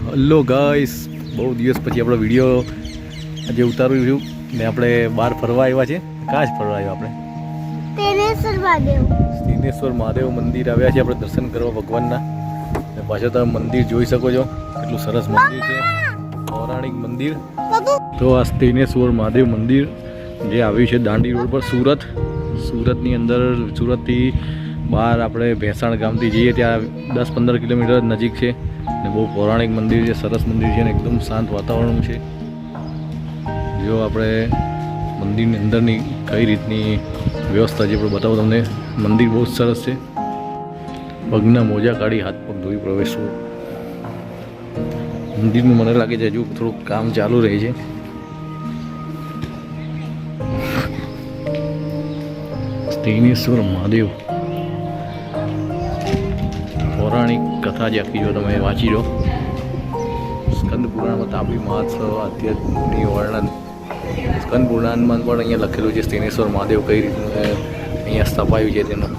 Hello guys, બહુ દિવસ પછી આપણો વિડીયો આજે ઉતારી રહ્યું ને આપણે બહાર ફરવા આવ્યા છે. કાં જ ફરવા આવ્યા આપણે? સ્થિનેશ્વર મહાદેવ મંદિર આવ્યા છે આપણે દર્શન કરવા ભગવાનના. ને પાછળ તમે મંદિર જોઈ શકો છો, કેટલું સરસ મંદિર છે, પૌરાણિક મંદિર. તો આ સ્થિનેશ્વર મહાદેવ મંદિર જે આવ્યું છે દાંડી રોડ પર, સુરતની અંદર. સુરતથી બહાર આપણે ભેંસાણ ગામથી જઈએ ત્યાં 10-15 કિલોમીટર નજીક છે ને બહુ પૌરાણિક મંદિર છે, સરસ મંદિર છે ને એકદમ શાંત વાતાવરણ છે. જો આપણે મંદિરની અંદરની કઈ રીતની વ્યવસ્થા છે આપણે બતાવો તમને. મંદિર બહુ સરસ છે. પગના મોજા કાઢી હાથ પગ ધોઈ પ્રવેશવું. મંદિરનું મને લાગે છે હજુ થોડુંક કામ ચાલુ રહે છે. સ્થિનેશ્વર મહાદેવ પૌરાણિક કથા જે આખી જો તમે વાંચી લો. સ્કંદ પુરાણમાં તાપી મહોત્સવ આધ્યાત્મની વર્ણન સ્કંદ પુરાણમાં પણ અહીંયા લખેલું છે સ્થિનેશ્વર મહાદેવ કઈ રીતનું અહીંયા સ્થપાયું છે તેનું.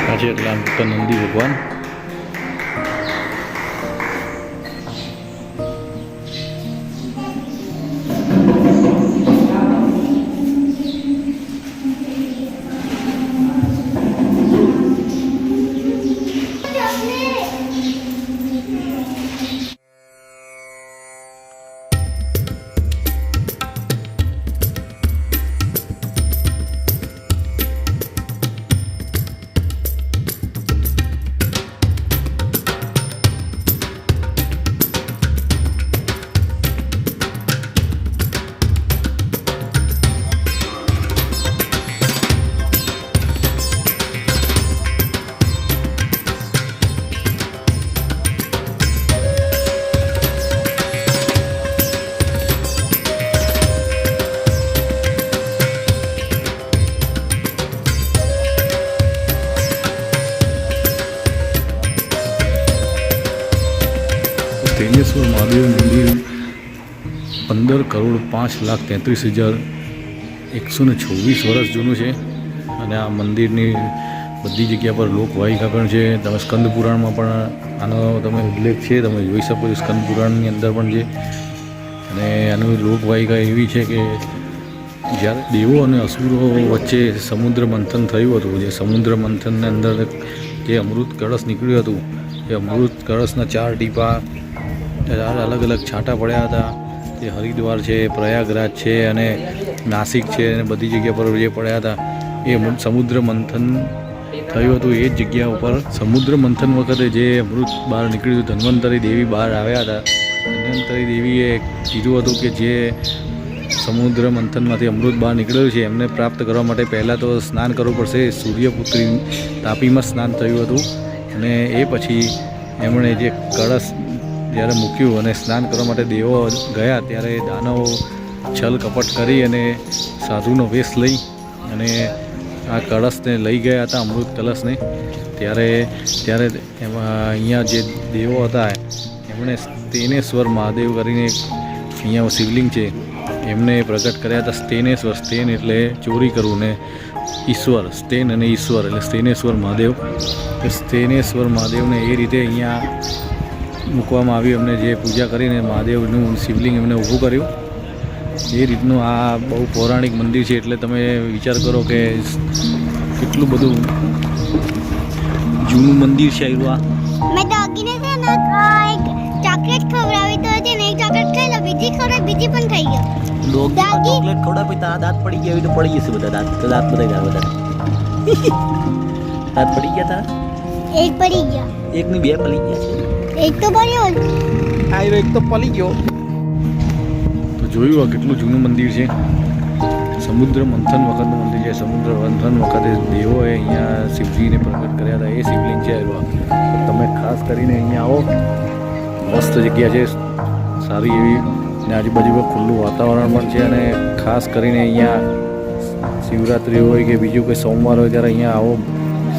આજે એટલા નંદી ભગવાન. સ્થિનેશ્વર મહાદેવ મંદિર 15,05,33,126 વર્ષ જૂનું છે અને આ મંદિરની બધી જગ્યા પર લોકવાહિકા પણ છે. તમે સ્કંદ પુરાણમાં પણ આનો તમે ઉલ્લેખ છે, તમે જોઈ શકો છો. સ્કંદ પુરાણની અંદર પણ છે અને આની લોકવાહિકા એવી છે કે જ્યારે દેવો અને અસુરો વચ્ચે સમુદ્ર મંથન થયું હતું, જે સમુદ્ર મંથનની અંદર જે અમૃત કળશ નીકળ્યું હતું, એ અમૃત કળશના 4 ટીપા અલગ અલગ છાંટા પડ્યા હતા. તે હરિદ્વાર છે, પ્રયાગરાજ છે અને નાસિક છે અને બધી જગ્યા પર જે પડ્યા હતા એ સમુદ્ર મંથન થયું હતું. એ જ જગ્યા ઉપર સમુદ્ર મંથન વખતે જે અમૃત બહાર નીકળ્યું હતું, ધન્વંતરી દેવી બહાર આવ્યા હતા. ધન્વંતરી દેવીએ કીધું હતું કે જે સમુદ્ર મંથનમાંથી અમૃત બહાર નીકળ્યું છે એમને પ્રાપ્ત કરવા માટે પહેલાં તો સ્નાન કરવું પડશે. સૂર્યપુત્રી તાપીમાં સ્નાન થયું હતું અને એ પછી એમણે જે કળશ જ્યારે મૂક્યું અને સ્નાન કરવા માટે દેવો ગયા ત્યારે દાનવો છલ કપટ કરી અને સાધુનો વેશ લઈ અને આ કળશને લઈ ગયા હતા, અમૃત કળશને. ત્યારે એમાં અહીંયા જે દેવો હતા એમણે સ્થિનેશ્વર મહાદેવ કરીને અહીંયા શિવલિંગ છે એમને પ્રગટ કર્યા હતા. સ્થિનેશ્વર, સ્થેન એટલે ચોરી કરવું ને ઈશ્વર, સ્થેન અને ઈશ્વર એટલે સ્થિનેશ્વર મહાદેવ. સ્થિનેશ્વર મહાદેવને એ રીતે અહીંયા મૂકવામાં આવ્યું. એમને જે પૂજા કરીને મહાદેવનું શિવલિંગ એમને ઊભું કર્યું. એ રીતનું આ બહુ પૌરાણિક મંદિર છે. એટલે તમે વિચાર કરો કે કેટલું બધું જૂનું મંદિર છે. આવ્યું મેં ડોગીને છે ને એક ચોકલેટ ખવડાવી તો છે ને એક ચોકલેટ ખાઈ લો, બીજી ખવડાવી, બીજી પણ ખાઈ ગયો. ડોગી ચોકલેટ ખવડાવી તારા દાંત પડી ગયા હોય તો પડી જશે બધા દાંત. તો દાંત બધા ગયા બધા દાંત પડી ગયા તારા? એક પડી ગયા. એકની 2 પડી ગયા છે. એક તો પડ્યો જ. આયરો એક તો પડી ગયો. તો જોયું આ કેટલું જૂનું મંદિર છે. સમુદ્ર મંથન વખતનું મંદિર છે. સમુદ્ર મંથન વખતે દેવોએ અહીંયા શિવજીને પ્રગટ કર્યા હતા. એ શિવલિંગ છે. તમે ખાસ કરીને અહીંયા આવો, મસ્ત જગ્યા છે, સારી એવી ને આજુબાજુ ખુલ્લું વાતાવરણ પણ છે. અને ખાસ કરીને અહીંયા શિવરાત્રિ હોય કે બીજું કોઈ સોમવાર હોય ત્યારે અહીંયા આવો,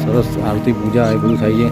સરસ આરતી પૂજા એ બધું થાય છે.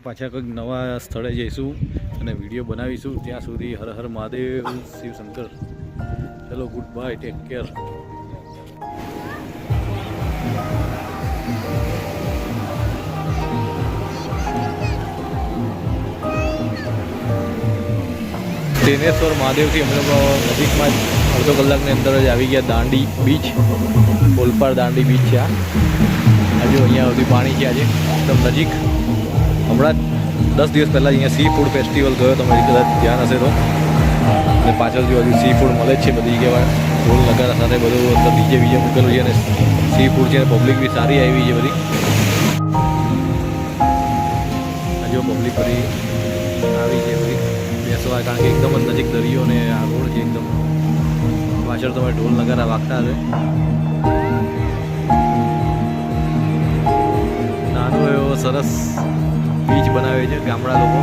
પાછા કંઈક નવા સ્થળે જઈશું અને વિડીયો બનાવીશું. ત્યાં સુધી હર હર મહાદેવ, શિવ શંકર. ચલો, good bye, take care. Dineshwar મહાદેવથી અમે લોકો નજીકમાં જ અડધો કલાકની અંદર જ આવી ગયા દાંડી બીચ. ઓલપાડ દાંડી બીચ છે આ. હજુ અહીંયા સુધી પાણી છે આજે એકદમ નજીક. હમણાં જ 10 દિવસ પહેલાં અહીંયા સી ફૂડ ફેસ્ટિવલ ગયો, તમે કદાચ ધ્યાન હશે તો. અને પાછળ જો હજુ સી ફૂડ મળે જ છે બધી જગ્યાએ. ઢોલ નગારા સાથે બધું અંદર બીજે મૂકેલું છે અને સી ફૂડ છે. પબ્લિક બી સારી આવી છે બધી. હજુ પબ્લિક બધી આવી છે બધી બેસવા, કારણ કે એકદમ જ નજીક દરિયો ને આ રોડ છે એકદમ. પાછળ તમે ઢોલ નગારા વાગતા હશે. નાનો એવો સરસ બીચ બનાવ્યો છે ગામડા લોકો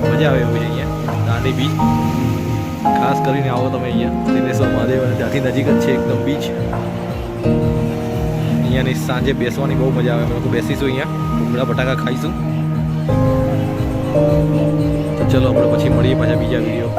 મજા આવે એવું છે અહીંયા દાંડી બીચ. ખાસ કરીને આવો તમે અહીંયા દિનેશ્વર મહાદેવ અને ત્યાંથી નજીક જ છે એકદમ બીચ. અહીંયાની સાંજે બેસવાની બહુ મજા આવે. અમે લોકો બેસીશું અહીંયા, ભૂંગળા બટાકા ખાઈશું. તો ચલો આપણે પછી મળીએ પાછા બીજા વિડીયો.